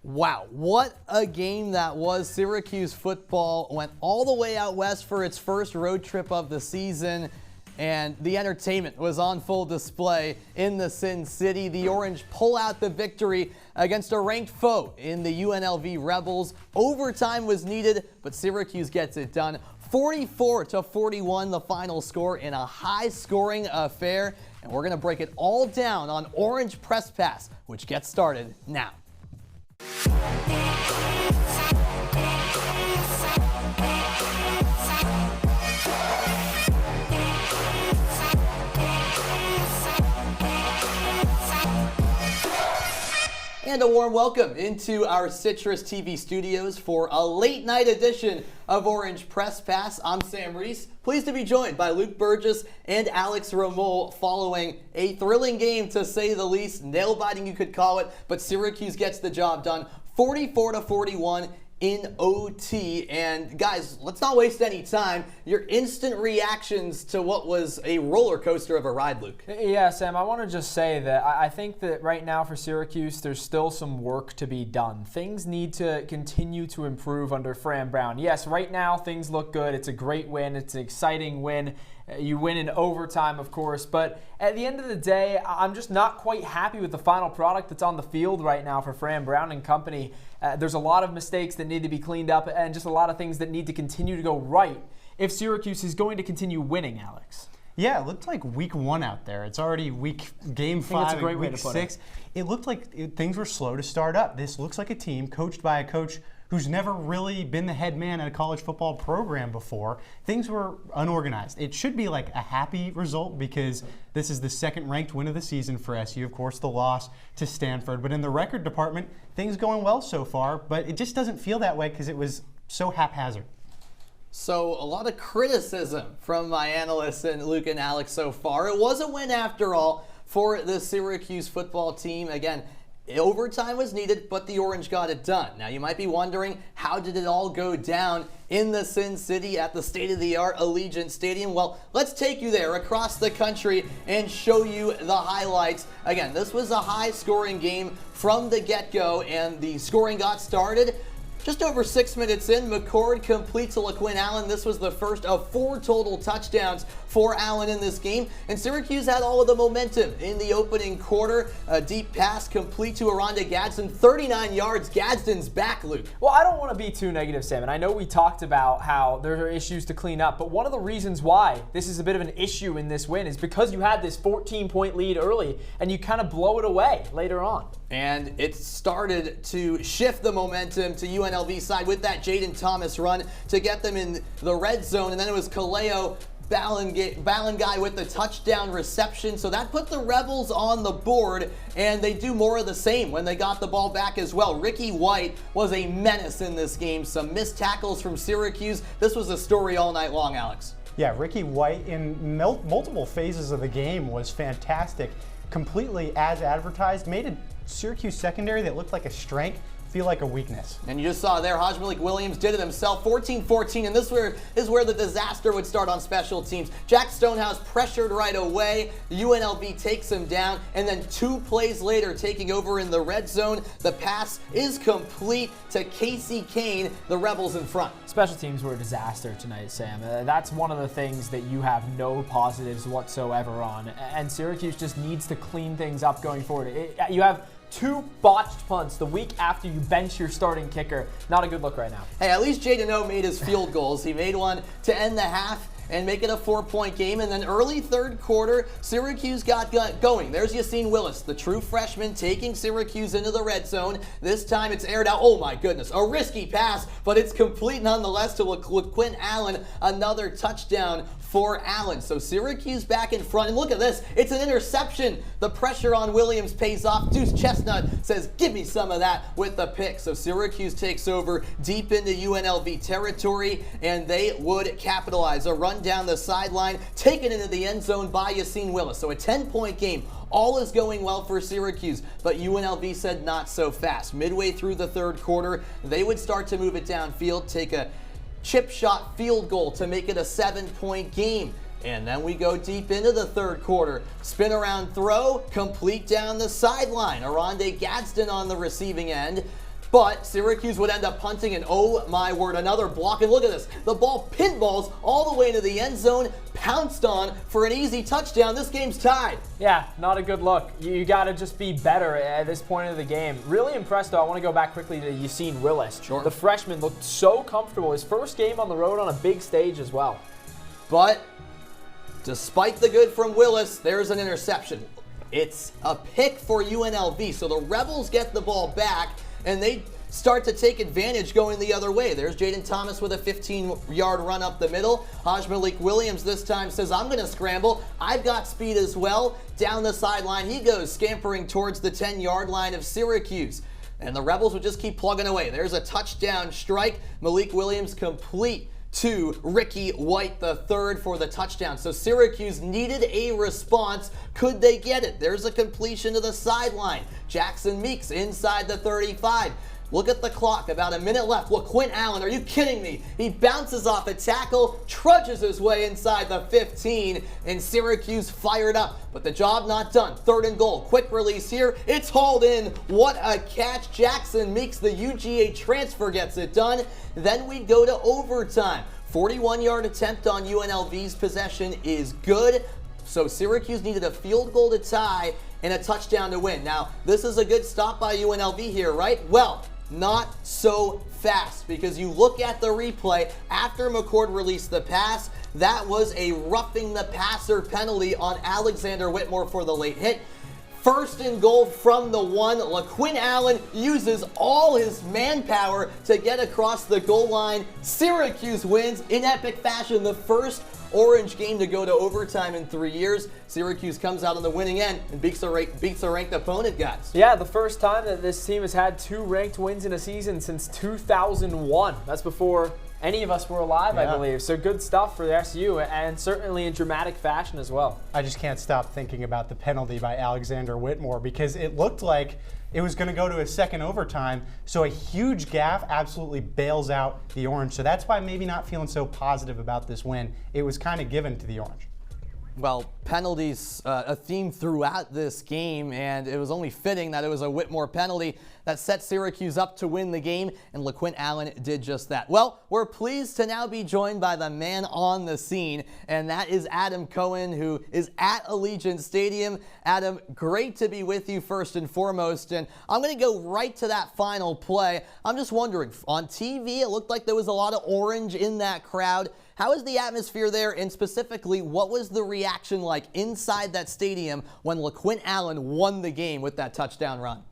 Wow, what a game that was. Syracuse football went all the way out west for its first road trip of the season, and the entertainment was on full display in the Sin City. The Orange pull out the victory against a ranked foe in the UNLV Rebels. Overtime was needed, but Syracuse gets it done. 44-41 the final score in a high-scoring affair, and we're going to break it all down on Orange Press Pass, which gets started now. And a warm welcome into our CitrusTV studios for a late night edition of Orange Press Pass. I'm Sam Reis, pleased to be joined by Luke Burgess and Alex Remoll following a thrilling game, to say the least. Nail-biting, you could call it, but Syracuse gets the job done, 44-41 in OT. And guys, let's not waste any time. Your instant reactions to what was a roller coaster of a ride, Luke. Yeah, Sam, I want to just say that I think that right now for Syracuse, there's still some work to be done. Things need to continue to improve under Fran Brown. Yes, right now things look good. It's a great win. It's an exciting win. You win in overtime, of course, but at the end of the day, I'm just not quite happy with the final product that's on the field right now for Fran Brown and company. There's a lot of mistakes that need to be cleaned up and just a lot of things that need to continue to go right if Syracuse is going to continue winning, Alex. Yeah, it looked like week one out there. It's already game 5, week 6. It looked like things were slow to start up. This looks like a team coached by a coach who's never really been the head man at a college football program before. Things were unorganized. It should be like a happy result because this is the second ranked win of the season for SU. Of course, the loss to Stanford. But in the record department, things going well so far, but it just doesn't feel that way because it was so haphazard. So a lot of criticism from my analysts and Luke and Alex so far. It was a win after all for the Syracuse football team. Again, overtime was needed, but the Orange got it done. Now, you might be wondering, how did it all go down in the Sin City at the state-of-the-art Allegiant Stadium? Well, let's take you there across the country and show you the highlights. Again, this was a high-scoring game from the get-go, and the scoring got started just over 6 minutes in. McCord completes to LaQuinn Allen. This was the first of 4 total touchdowns for Allen in this game. And Syracuse had all of the momentum in the opening quarter. A deep pass complete to Aronde Gadsden. 39 yards. Gadsden's back, Luke. Well, I don't want to be too negative, Sam. And I know we talked about how there are issues to clean up. But one of the reasons why this is a bit of an issue in this win is because you had this 14-point lead early and you kind of blow it away later on. And it started to shift the momentum to UNLV side with that Jaden Thomas run to get them in the red zone. And then it was Kaleo Ballanguy with the touchdown reception. So that put the Rebels on the board, and they do more of the same when they got the ball back as well. Ricky White was a menace in this game. Some missed tackles from Syracuse. This was a story all night long, Alex. Yeah, Ricky White in multiple phases of the game was fantastic. Completely as advertised, made a Syracuse secondary that looked like a strength feel like a weakness. And you just saw there, Malik Williams did it himself, 14-14, and this is where the disaster would start on special teams. Jack Stonehouse pressured right away. The UNLV takes him down, and then 2 plays later, taking over in the red zone. The pass is complete to Casey Kane, the Rebels in front. Special teams were a disaster tonight, Sam. That's one of the things that you have no positives whatsoever on, and Syracuse just needs to clean things up going forward. You have 2 botched punts the week after you bench your starting kicker. Not a good look right now. Hey, at least Jaden O made his field goals. He made one to end the half and make it a 4-point game. And then early third quarter, Syracuse got going. There's Yassine Willis, the true freshman, taking Syracuse into the red zone. This time it's aired out. Oh my goodness, a risky pass, but it's complete nonetheless to LaQuinn Allen. Another touchdown for Allen. So Syracuse back in front. And look at this, it's an interception. The pressure on Williams pays off. Deuce Chestnut says, give me some of that with the pick. So Syracuse takes over deep into UNLV territory, and they would capitalize. A run down the sideline, taken into the end zone by Yassine Willis. So a 10-point game. All is going well for Syracuse, but UNLV said not so fast. Midway through the third quarter, they would start to move it downfield, take a chip shot field goal to make it a 7-point game. And then we go deep into the third quarter. Spin around throw, complete down the sideline. Aronde Gadsden on the receiving end. But Syracuse would end up punting, and oh my word, another block. And look at this. The ball pinballs all the way into the end zone, pounced on for an easy touchdown. This game's tied. Yeah, not a good look. You got to just be better at this point of the game. Really impressed, though. I want to go back quickly to Yassine Willis. Sure. The freshman looked so comfortable. His first game on the road on a big stage as well. But despite the good from Willis, there's an interception. It's a pick for UNLV. So the Rebels get the ball back, and they start to take advantage going the other way. There's Jaden Thomas with a 15-yard run up the middle. Haj Malik Williams this time says, I'm going to scramble. I've got speed as well. Down the sideline he goes, scampering towards the 10-yard line of Syracuse. And the Rebels would just keep plugging away. There's a touchdown strike. Malik Williams complete to Ricky White III for the touchdown. So Syracuse needed a response. Could they get it? There's a completion to the sideline. Jackson Meeks inside the 35. Look at the clock, about a minute left. LaQuint Allen, are you kidding me? He bounces off a tackle, trudges his way inside the 15, and Syracuse fired up. But the job not done. 3rd and goal. Quick release here. It's hauled in. What a catch. Jackson Meeks, the UGA transfer, gets it done. Then we go to overtime. 41-yard attempt on UNLV's possession is good. So Syracuse needed a field goal to tie and a touchdown to win. Now, this is a good stop by UNLV here, right? Well, not so fast, because you look at the replay after McCord released the pass. That was a roughing the passer penalty on Alexander Whitmore for the late hit. 1st and goal from the 1. LaQuint Allen uses all his manpower to get across the goal line. Syracuse wins in epic fashion, the first Orange game to go to overtime in 3 years. Syracuse comes out on the winning end and beats a ranked opponent, guys. Yeah, the first time that this team has had 2 ranked wins in a season since 2001. That's before any of us were alive, I believe. So good stuff for the SU, and certainly in dramatic fashion as well. I just can't stop thinking about the penalty by Alexander Whitmore, because it looked like it was going to go to a second overtime. So a huge gaffe absolutely bails out the Orange. So that's why maybe not feeling so positive about this win. It was kind of given to the Orange. Well, penalties a theme throughout this game, and it was only fitting that it was a Whitmore penalty that set Syracuse up to win the game, and LaQuint Allen did just that. Well, we're pleased to now be joined by the man on the scene, and that is Adam Cohen, who is at Allegiant Stadium. Adam, great to be with you first and foremost, and I'm going to go right to that final play. I'm just wondering, on TV, it looked like there was a lot of orange in that crowd. How is the atmosphere there, and specifically, what was the reaction like inside that stadium when LaQuint Allen won the game with that touchdown run?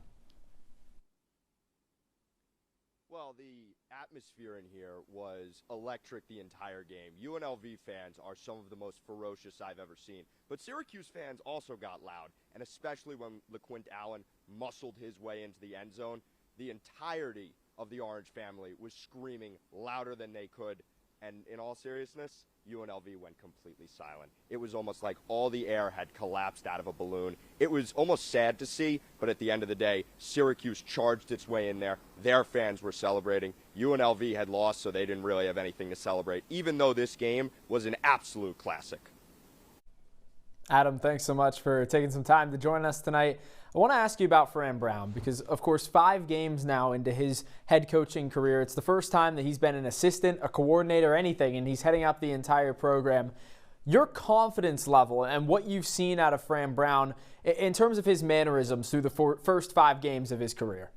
Well, the atmosphere in here was electric the entire game. UNLV fans are some of the most ferocious I've ever seen. But Syracuse fans also got loud, and especially when LaQuint Allen muscled his way into the end zone, the entirety of the Orange family was screaming louder than they could. And in all seriousness, UNLV went completely silent. It was almost like all the air had collapsed out of a balloon. It was almost sad to see, but at the end of the day, Syracuse charged its way in there. Their fans were celebrating. UNLV had lost, so they didn't really have anything to celebrate, even though this game was an absolute classic. Adam, thanks so much for taking some time to join us tonight. I want to ask you about Fran Brown because, of course, 5 games now into his head coaching career. It's the first time that he's been an assistant, a coordinator, anything, and he's heading up the entire program. Your confidence level and what you've seen out of Fran Brown in terms of his mannerisms through the first 5 games of his career.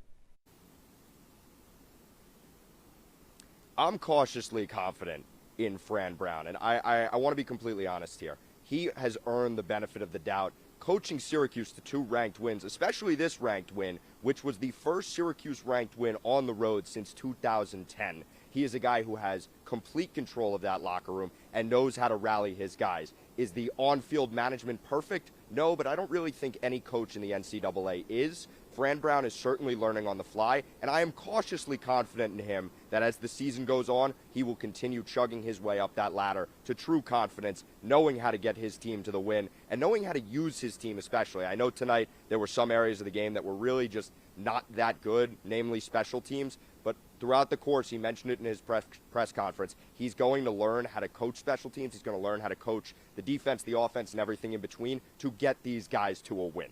I'm cautiously confident in Fran Brown, and I want to be completely honest here. He has earned the benefit of the doubt coaching Syracuse to 2 ranked wins, especially this ranked win, which was the first Syracuse ranked win on the road since 2010. He is a guy who has complete control of that locker room and knows how to rally his guys. Is the on-field management perfect? No, but I don't really think any coach in the NCAA is. Fran Brown is certainly learning on the fly, and I am cautiously confident in him that as the season goes on, he will continue chugging his way up that ladder to true confidence, knowing how to get his team to the win, and knowing how to use his team especially. I know tonight there were some areas of the game that were really just not that good, namely special teams, but throughout the course, he mentioned it in his press conference, he's going to learn how to coach special teams, he's going to learn how to coach the defense, the offense, and everything in between to get these guys to a win.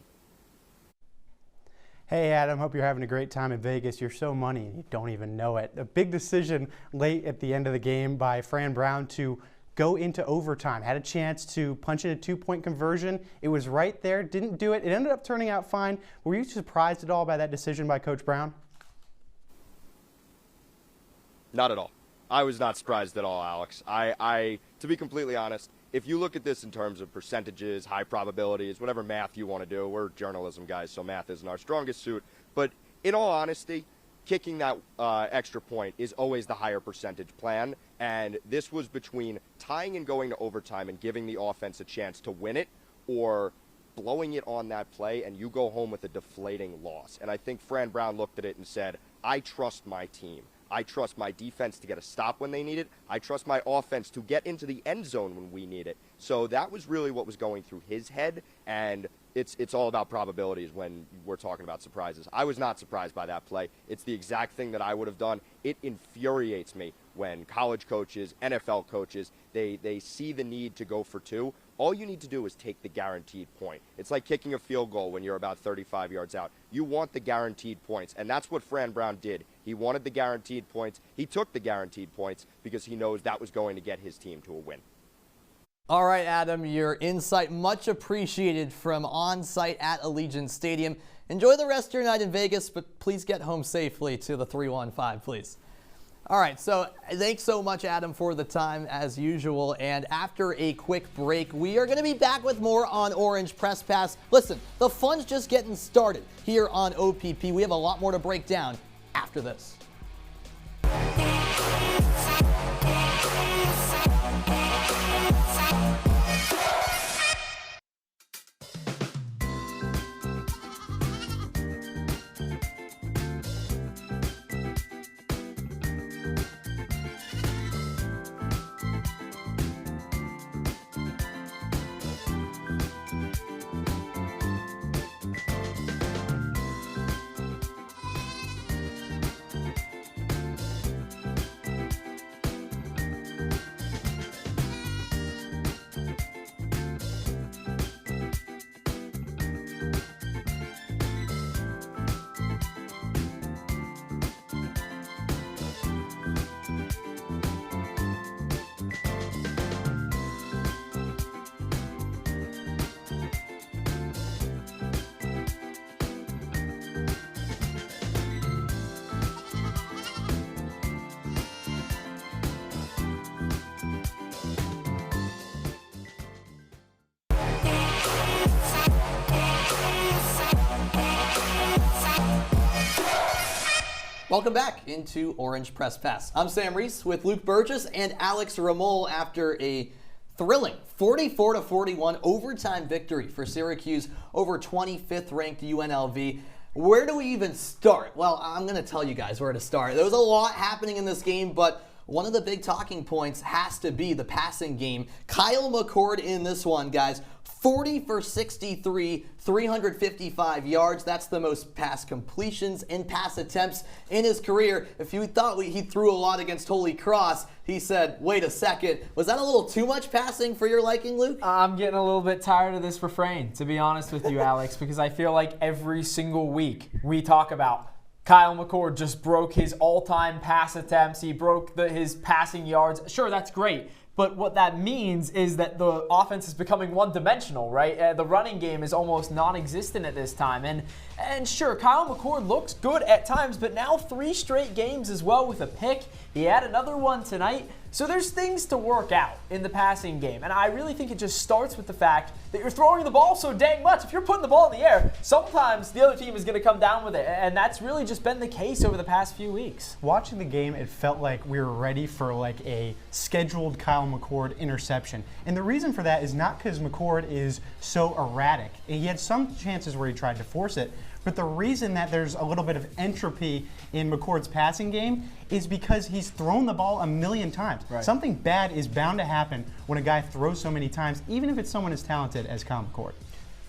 Hey Adam, hope you're having a great time in Vegas. You're so money and you don't even know it. A big decision late at the end of the game by Fran Brown to go into overtime. Had a chance to punch in a 2-point conversion. It was right there, didn't do it. It ended up turning out fine. Were you surprised at all by that decision by Coach Brown? Not at all. I was not surprised at all, Alex. To be completely honest, if you look at this in terms of percentages, high probabilities, whatever math you want to do, we're journalism guys, so math isn't our strongest suit. But in all honesty, kicking that extra point is always the higher percentage plan. And this was between tying and going to overtime and giving the offense a chance to win it, or blowing it on that play and you go home with a deflating loss. And I think Fran Brown looked at it and said, I trust my team. I trust my defense to get a stop when they need it. I trust my offense to get into the end zone when we need it. So that was really what was going through his head, and it's all about probabilities when we're talking about surprises. I was not surprised by that play. It's the exact thing that I would have done. It infuriates me when college coaches, NFL coaches, they see the need to go for two. All you need to do is take the guaranteed point. It's like kicking a field goal when you're about 35 yards out. You want the guaranteed points, and that's what Fran Brown did. He wanted the guaranteed points. He took the guaranteed points because he knows that was going to get his team to a win. All right, Adam, your insight much appreciated from on-site at Allegiant Stadium. Enjoy the rest of your night in Vegas, but please get home safely to the 315, please. All right, so thanks so much, Adam, for the time as usual. And after a quick break, we are going to be back with more on Orange Press Pass. Listen, the fun's just getting started here on OPP. We have a lot more to break down after this. Welcome back into Orange Press Pass. I'm Sam Reis with Luke Burgess and Alex Remoll after a thrilling 44-41 overtime victory for Syracuse over 25th ranked UNLV. Where do we even start? Well, I'm going to tell you guys where to start. There was a lot happening in this game, but one of the big talking points has to be the passing game. Kyle McCord in this one, guys. 40 for 63, 355 yards. That's the most pass completions and pass attempts in his career. If you thought he threw a lot against Holy Cross, he said, wait a second, was that a little too much passing for your liking, Luke? I'm getting a little bit tired of this refrain, to be honest with you, Alex, because I feel like every single week we talk about Kyle McCord just broke his all-time pass attempts. He broke his passing yards. Sure, that's great. But what that means is that the offense is becoming one-dimensional, right? The running game is almost non-existent at this time. And sure, Kyle McCord looks good at times, but now 3 straight games as well with a pick. He had another one tonight. So there's things to work out in the passing game. And I really think it just starts with the fact that you're throwing the ball so dang much. If you're putting the ball in the air, sometimes the other team is going to come down with it. And that's really just been the case over the past few weeks. Watching the game, it felt like we were ready for like a scheduled Kyle McCord interception. And the reason for that is not because McCord is so erratic. He had some chances where he tried to force it, but the reason that there's a little bit of entropy in McCord's passing game is because he's thrown the ball a million times. Right. Something bad is bound to happen when a guy throws so many times, even if it's someone as talented as Kyle McCord.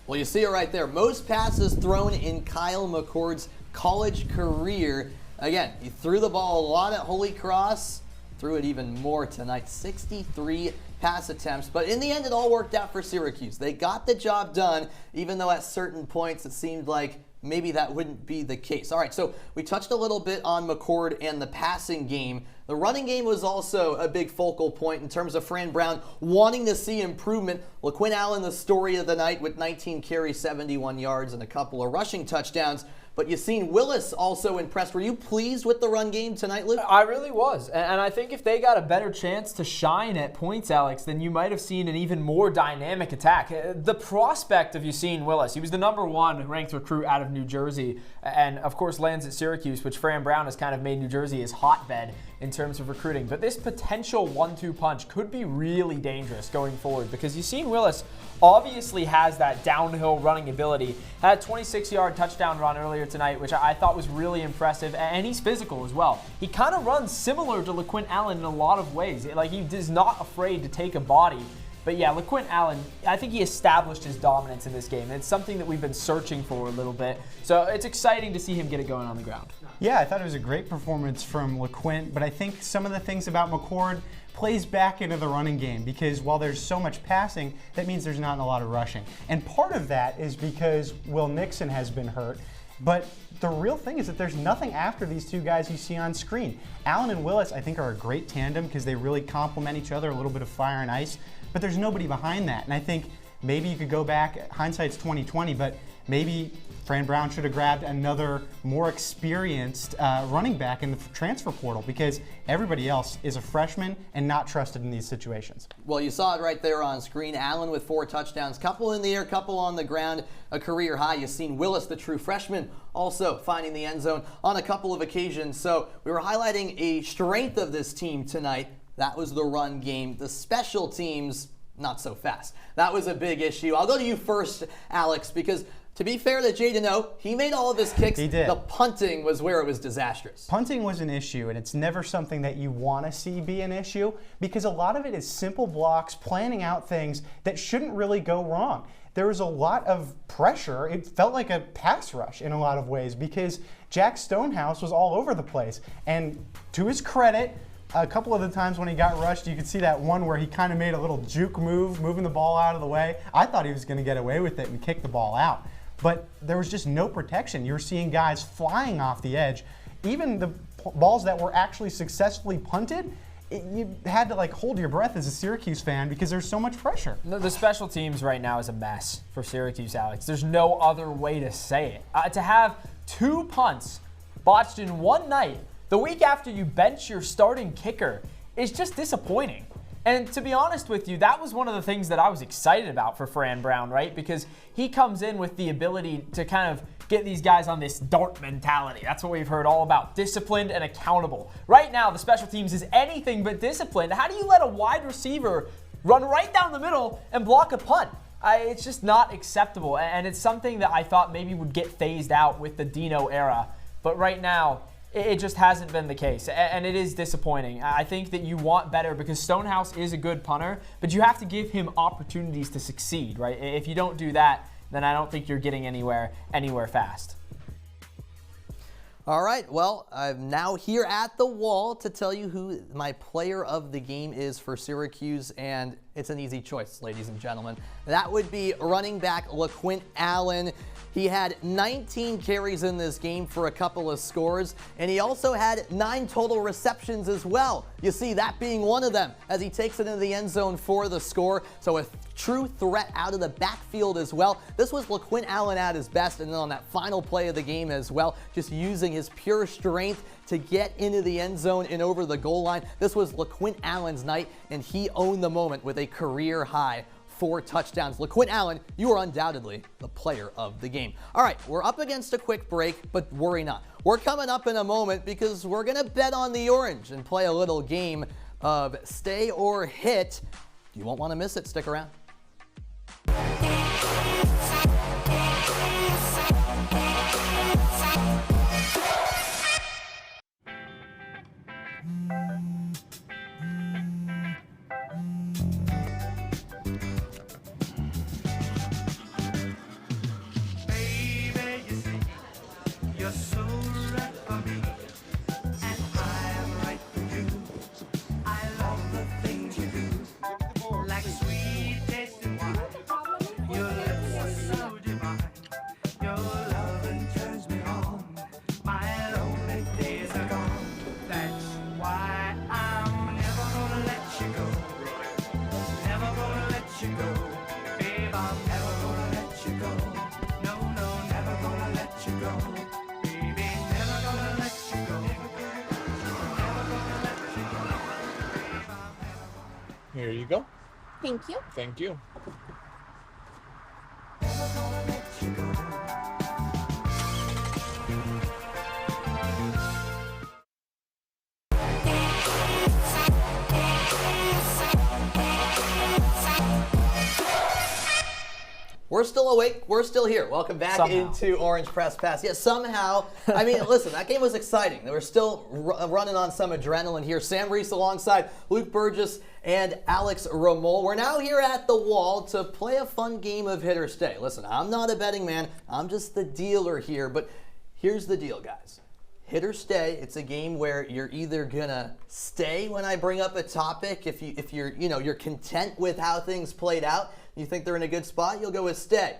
Well, you see it right there. Most passes thrown in Kyle McCord's college career. Again, he threw the ball a lot at Holy Cross, threw it even more tonight, 63 pass attempts. But in the end, it all worked out for Syracuse. They got the job done, even though at certain points it seemed like maybe that wouldn't be the case. All right, so we touched a little bit on McCord and the passing game. The running game was also a big focal point in terms of Fran Brown wanting to see improvement. LaQuinn Allen, the story of the night with 19 carries, 71 yards, and a couple of rushing touchdowns. But Yassine Willis also impressed. Were you pleased with the run game tonight, Luke? I really was. And I think if they got a better chance to shine at points, Alex, then you might have seen an even more dynamic attack. The prospect of Yassine Willis, he was the #1 ranked recruit out of New Jersey, and of course lands at Syracuse, which Fran Brown has kind of made New Jersey his hotbed in terms of recruiting. But this potential 1-2 punch could be really dangerous going forward, because Yassine Willis obviously has that downhill running ability. Had a 26-yard touchdown run earlier tonight, which I thought was really impressive, and he's physical as well. He kind of runs similar to LaQuinn Allen in a lot of ways. Like, he is not afraid to take a body. But yeah, LaQuinn Allen, I think he established his dominance in this game. And it's something that we've been searching for a little bit. So it's exciting to see him get it going on the ground. Yeah, I thought it was a great performance from LaQuinn, but I think some of the things about McCord plays back into the running game, because while there's so much passing, that means there's not a lot of rushing. And part of that is because Will Nixon has been hurt. But the real thing is that there's nothing after these two guys you see on screen. Allen and Willis, I think, are a great tandem because they really complement each other, a little bit of fire and ice. But there's nobody behind that. And I think maybe you could go back, hindsight's 20/20, but maybe Fran Brown should have grabbed another more experienced running back in the transfer portal, because everybody else is a freshman and not trusted in these situations. Well, you saw it right there on screen. Allen with 4 touchdowns, couple in the air, couple on the ground, a career high. Yassine Willis, the true freshman, also finding the end zone on a couple of occasions. So we were highlighting a strength of this team tonight. That was the run game. The special teams, not so fast. That was a big issue. I'll go to you first, Alex, because to be fair to Jaden O, he made all of his kicks. He did. The punting was where it was disastrous. Punting was an issue, and it's never something that you want to see be an issue, because a lot of it is simple blocks, planning out things that shouldn't really go wrong. There was a lot of pressure. It felt like a pass rush in a lot of ways, because Jack Stonehouse was all over the place. And to his credit, a couple of the times when he got rushed, you could see that one where he kind of made a little juke move, moving the ball out of the way. I thought he was going to get away with it and kick the ball out. But there was just no protection. You were seeing guys flying off the edge. Even the balls that were actually successfully punted, you had to like hold your breath as a Syracuse fan because there's so much pressure. The special teams right now is a mess for Syracuse, Alex. There's no other way to say it. To have 2 punts botched in one night, the week after you bench your starting kicker, is just disappointing. And to be honest with you, that was one of the things that I was excited about for Fran Brown, right? Because he comes in with the ability to kind of get these guys on this dart mentality. That's what we've heard all about, disciplined and accountable. Right now, the special teams is anything but disciplined. How do you let a wide receiver run right down the middle and block a punt? It's just not acceptable, and it's something that I thought maybe would get phased out with the Dino era. But right now, it just hasn't been the case, and it is disappointing. I think that you want better, because Stonehouse is a good punter, but you have to give him opportunities to succeed, right? If you don't do that, then I don't think you're getting anywhere fast. All right, well, I'm now here at the wall to tell you who my player of the game is for Syracuse, and it's an easy choice, ladies and gentlemen. That would be running back LaQuinn Allen. He had 19 carries in this game for a couple of scores, and he also had 9 total receptions as well. You see that being one of them as he takes it into the end zone for the score. So a true threat out of the backfield as well. This was LaQuinn Allen at his best, and then on that final play of the game as well, just using his pure strength to get into the end zone and over the goal line. This was LaQuinn Allen's night, and he owned the moment with a career high 4 touchdowns. LaQuinn Allen, you are undoubtedly the player of the game. All right, we're up against a quick break, but worry not. We're coming up in a moment because we're going to bet on the orange and play a little game of stay or hit. You won't want to miss it. Stick around. go. Thank you. Thank you. We're still awake. We're still here. Welcome back into Orange Press Pass. Yeah, somehow. I mean, listen, that game was exciting. They were still running on some adrenaline here. Sam Reis alongside Luke Burgess and Alex Remoll. We're now here at the wall to play a fun game of hit or stay. Listen, I'm not a betting man. I'm just the dealer here. But here's the deal, guys. Hit or stay. It's a game where you're either gonna stay when I bring up a topic. If you're content with how things played out, you think they're in a good spot, you'll go with stay.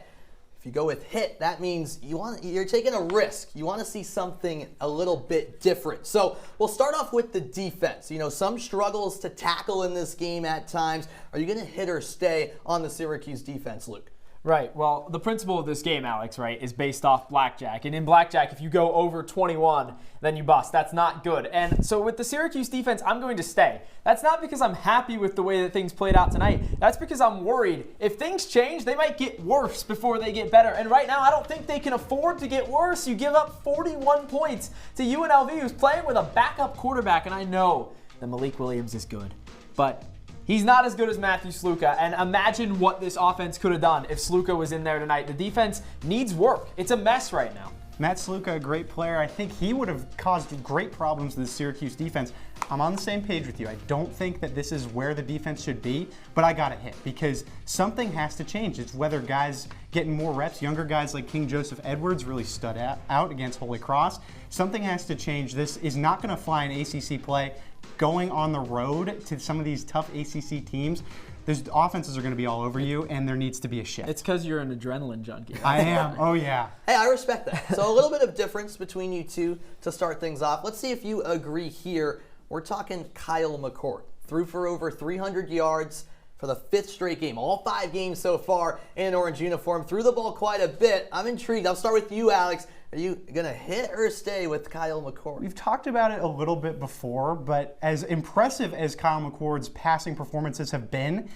If you go with hit, that means you're taking a risk. You want to see something a little bit different. So we'll start off with the defense. Some struggles to tackle in this game at times. Are you going to hit or stay on the Syracuse defense, Luke? Right. Well, the principle of this game, Alex, right, is based off blackjack. And in blackjack, if you go over 21, then you bust. That's not good. And so with the Syracuse defense, I'm going to stay. That's not because I'm happy with the way that things played out tonight. That's because I'm worried. If things change, they might get worse before they get better. And right now, I don't think they can afford to get worse. You give up 41 points to UNLV, who's playing with a backup quarterback. And I know that Malik Williams is good, but he's not as good as Matthew Sluka, and imagine what this offense could have done if Sluka was in there tonight. The defense needs work. It's a mess right now. Matt Sluka, a great player. I think he would have caused great problems to the Syracuse defense. I'm on the same page with you. I don't think that this is where the defense should be, but I got to hit because something has to change. It's whether guys getting more reps, younger guys like King Joseph Edwards really stood out against Holy Cross. Something has to change. This is not going to fly in ACC play. Going on the road to some of these tough ACC teams, those offenses are going to be all over you, and there needs to be a shift. It's because you're an adrenaline junkie. I am. Oh, yeah. Hey, I respect that. So a little bit of difference between you two to start things off. Let's see if you agree here. We're talking Kyle McCord. Threw for over 300 yards for the 5th straight game. All 5 games so far in an orange uniform. Threw the ball quite a bit. I'm intrigued. I'll start with you, Alex. Are you going to hit or stay with Kyle McCord? We've talked about it a little bit before, but as impressive as Kyle McCord's passing performances have been,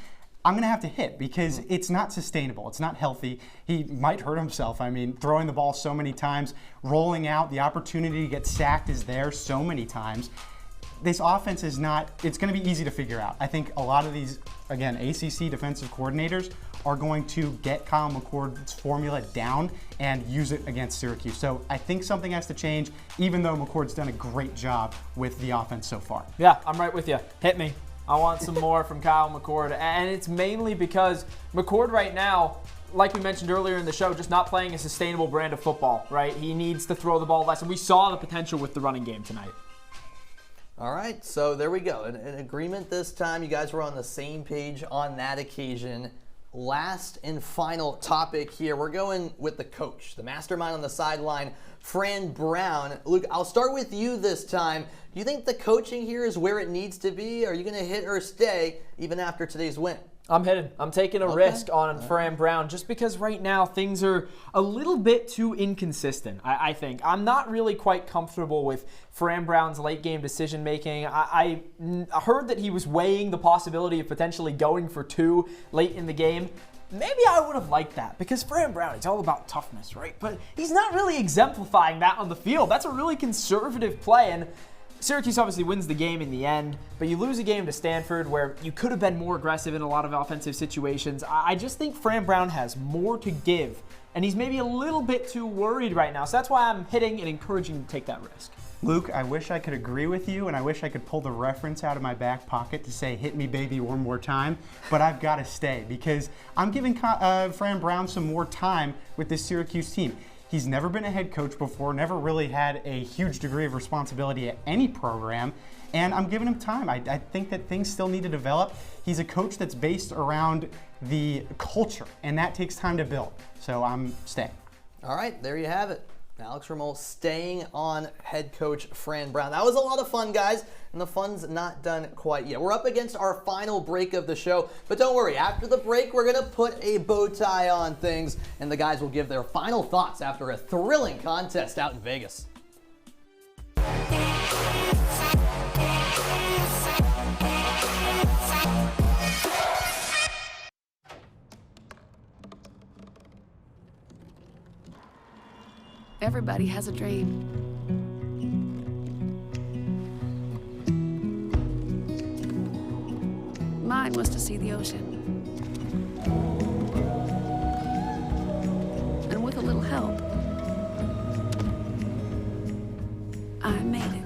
I'm going to have to hit because it's not sustainable. It's not healthy. He might hurt himself. I mean, throwing the ball so many times, rolling out, the opportunity to get sacked is there so many times. This offense is not, it's going to be easy to figure out. I think a lot of these, again, ACC defensive coordinators are going to get Kyle McCord's formula down and use it against Syracuse. So I think something has to change, even though McCord's done a great job with the offense so far. Yeah, I'm right with you. Hit me. I want some more from Kyle McCord. And it's mainly because McCord right now, like we mentioned earlier in the show, just not playing a sustainable brand of football, right? He needs to throw the ball less. And we saw the potential with the running game tonight. All right, so there we go. An agreement this time. You guys were on the same page on that occasion. Last and final topic here. We're going with the coach, the mastermind on the sideline, Fran Brown. Luke, I'll start with you this time. Do you think the coaching here is where it needs to be? Are you going to hit or stay even after today's win? I'm hitting. I'm taking a risk on Fran Brown just because right now things are a little bit too inconsistent, I think. I'm not really quite comfortable with Fran Brown's late game decision making. I heard that he was weighing the possibility of potentially going for 2 late in the game. Maybe I would have liked that because Fran Brown, it's all about toughness, right? But he's not really exemplifying that on the field. That's a really conservative play, and Syracuse obviously wins the game in the end, but you lose a game to Stanford where you could have been more aggressive in a lot of offensive situations. I just think Fran Brown has more to give, and he's maybe a little bit too worried right now. So that's why I'm hitting and encouraging him to take that risk. Luke, I wish I could agree with you, and I wish I could pull the reference out of my back pocket to say, hit me, baby, one more time, but I've got to stay because I'm giving Fran Brown some more time with this Syracuse team. He's never been a head coach before, never really had a huge degree of responsibility at any program, and I'm giving him time. I think that things still need to develop. He's a coach that's based around the culture, and that takes time to build, so I'm staying. All right, there you have it. Alex Remoll staying on head coach Fran Brown. That was a lot of fun, guys, and the fun's not done quite yet. We're up against our final break of the show, but don't worry. After the break, we're going to put a bow tie on things, and the guys will give their final thoughts after a thrilling contest out in Vegas. Everybody has a dream. Mine was to see the ocean. And with a little help, I made it.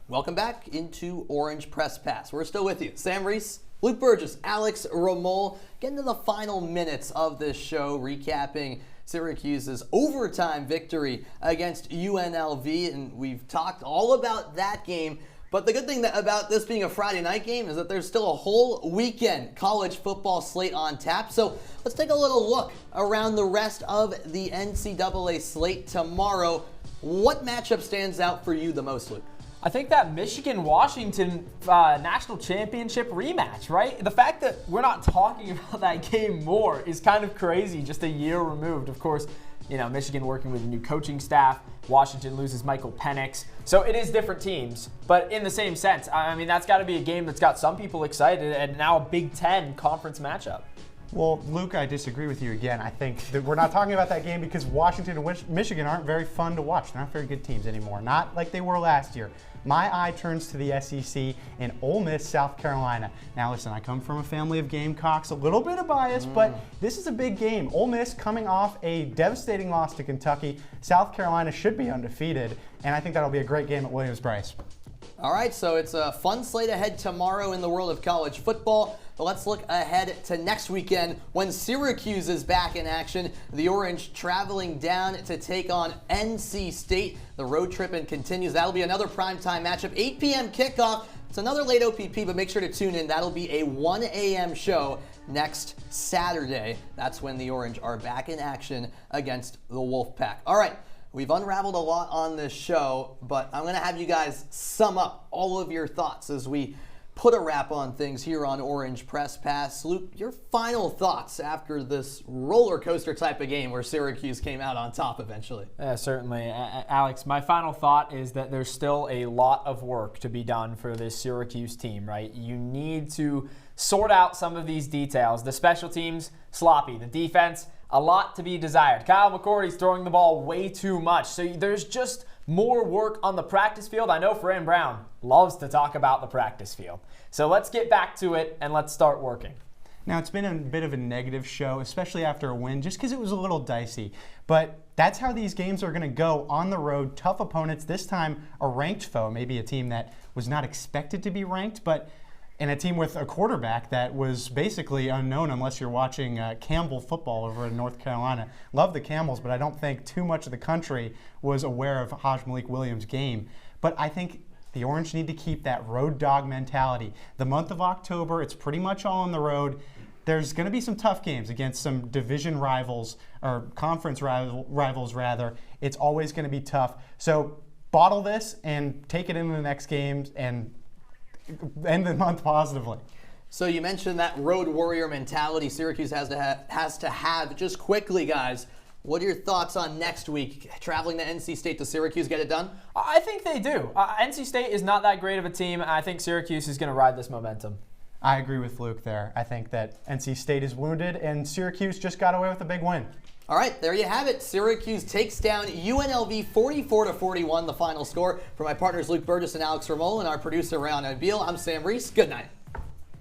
Welcome back into Orange Press Pass. We're still with you. Sam Reis, Luke Burgess, Alex Remoll, getting to the final minutes of this show, recapping Syracuse's overtime victory against UNLV, and we've talked all about that game. But the good thing about this being a Friday night game is that there's still a whole weekend college football slate on tap. So let's take a little look around the rest of the NCAA slate tomorrow. What matchup stands out for you the most, Luke? I think that Michigan-Washington national championship rematch, right? The fact that we're not talking about that game more is kind of crazy, just a year removed. Of course, you know, Michigan working with a new coaching staff. Washington loses Michael Penix. So it is different teams, but in the same sense. I mean, that's got to be a game that's got some people excited, and now a Big Ten conference matchup. Well, Luke, I disagree with you again. I think that we're not talking about that game because Washington and Michigan aren't very fun to watch. They're not very good teams anymore, not like they were last year. My eye turns to the SEC and Ole Miss, South Carolina. Now, listen, I come from a family of Gamecocks, a little bit of bias, but this is a big game. Ole Miss coming off a devastating loss to Kentucky. South Carolina should be undefeated, and I think that'll be a great game at Williams-Brice. All right, so it's a fun slate ahead tomorrow in the world of college football. But let's look ahead to next weekend when Syracuse is back in action. The Orange traveling down to take on NC State. The road trip continues. That'll be another primetime matchup. 8 p.m. kickoff. It's another late OPP, but make sure to tune in. That'll be a 1 a.m. show next Saturday. That's when the Orange are back in action against the Wolfpack. All right. We've unraveled a lot on this show, but I'm going to have you guys sum up all of your thoughts as we put a wrap on things here on Orange Press Pass. Luke, your final thoughts after this roller coaster type of game where Syracuse came out on top eventually. Yeah, certainly. Alex, my final thought is that there's still a lot of work to be done for this Syracuse team, right? You need to sort out some of these details. The special teams, sloppy. The defense, a lot to be desired. Kyle McCourty's throwing the ball way too much. So there's just more work on the practice field. I know Fran Brown loves to talk about the practice field. So let's get back to it and let's start working. Now, it's been a bit of a negative show, especially after a win, just because it was a little dicey. But that's how these games are going to go on the road. Tough opponents, this time a ranked foe, maybe a team that was not expected to be ranked, but and a team with a quarterback that was basically unknown unless you're watching Campbell football over in North Carolina. Love the Camels, but I don't think too much of the country was aware of Hajj Malik Williams' game. But I think the Orange need to keep that road dog mentality. The month of October, it's pretty much all on the road. There's going to be some tough games against some division rivals, or conference rivals rather. It's always going to be tough. So bottle this and take it into the next games and end the month positively. So you mentioned that road warrior mentality Syracuse has to have. Just quickly, guys, what are your thoughts on next week? Traveling to NC State to Syracuse, get it done? I think they do. NC State is not that great of a team. I think Syracuse is going to ride this momentum. I agree with Luke there. I think that NC State is wounded, and Syracuse just got away with a big win. All right, there you have it. Syracuse takes down UNLV 44-41, the final score. For my partners Luke Burgess and Alex Remoll and our producer Ryan Abil, I'm Sam Reis. Good night.